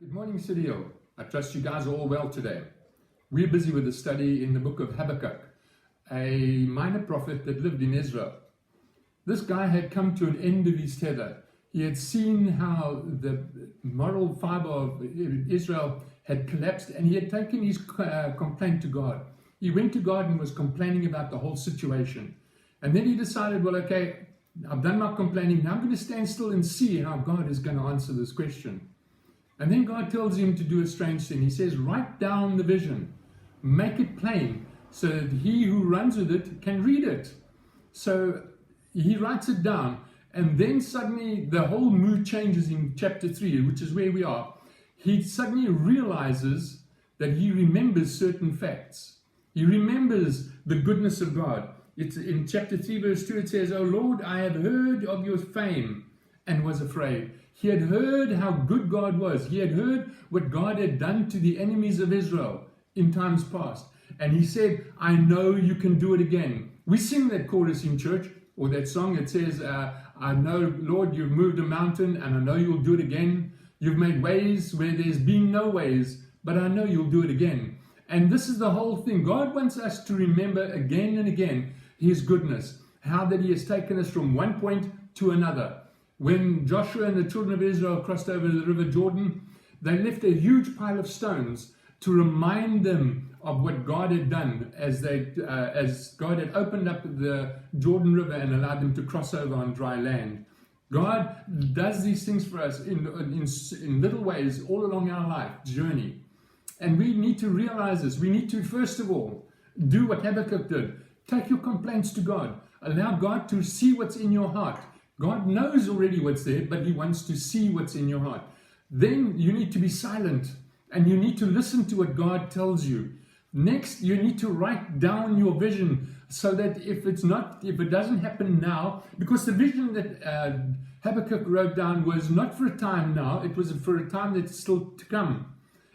Good morning, City Hill. I trust you guys are all well today. We're busy with a study in the book of Habakkuk, a minor prophet that lived in Israel. This guy had come to an end of his tether. He had seen how the moral fiber of Israel had collapsed, and he had taken his complaint to God. He went to God and was complaining about the whole situation. And then he decided, well, okay, I've done my complaining. Now I'm going to stand still and see how God is going to answer this question. And then God tells him to do a strange thing. He says, write down the vision, make it plain, so that he who runs with it can read it. So he writes it down, and then suddenly the whole mood changes in chapter 3, which is where we are. He suddenly realizes that he remembers certain facts. He remembers the goodness of God. It's in chapter 3, verse 2, it says, O Lord, I have heard of your fame and was afraid. He had heard how good God was. He had heard what God had done to the enemies of Israel in times past. And he said, I know you can do it again. We sing that chorus in church, or that song. It says, I know, Lord, you've moved a mountain, and I know you'll do it again. You've made ways where there's been no ways, but I know you'll do it again. And this is the whole thing. God wants us to remember again and again his goodness, how that he has taken us from one point to another. When Joshua and the children of Israel crossed over the river Jordan, they left a huge pile of stones to remind them of what God had done as God had opened up the Jordan River and allowed them to cross over on dry land. God does these things for us in little ways all along our life journey. And we need to realize this. We need to, first of all, do what Habakkuk did. Take your complaints to God. Allow God to see what's in your heart. God knows already what's there, but he wants to see what's in your heart. Then you need to be silent, and you need to listen to what God tells you. Next, you need to write down your vision, so that if it doesn't happen now, because the vision that Habakkuk wrote down was not for a time now, it was for a time that's still to come.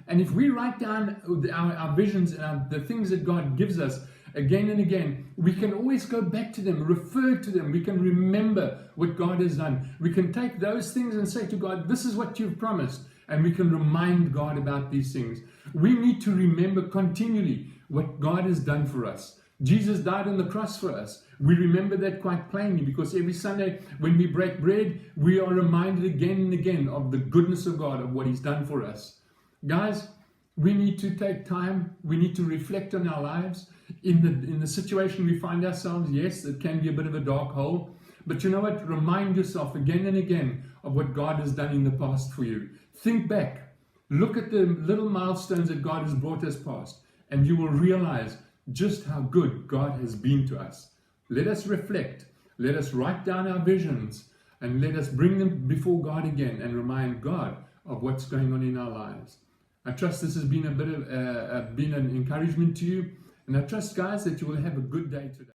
And if we write down our visions and the things that God gives us again and again, we can always go back to them, refer to them. We can remember what God has done. We can take those things and say to God, this is what you've promised. And we can remind God about these things. We need to remember continually what God has done for us. Jesus died on the cross for us. We remember that quite plainly, because every Sunday when we break bread, we are reminded again and again of the goodness of God, of what he's done for us. Guys, we need to take time. We need to reflect on our lives. In the situation we find ourselves, yes, it can be a bit of a dark hole. But you know what? Remind yourself again and again of what God has done in the past for you. Think back. Look at the little milestones that God has brought us past, and you will realize just how good God has been to us. Let us reflect. Let us write down our visions, and let us bring them before God again and remind God of what's going on in our lives. I trust this has been been an encouragement to you, and I trust, guys, that you will have a good day today.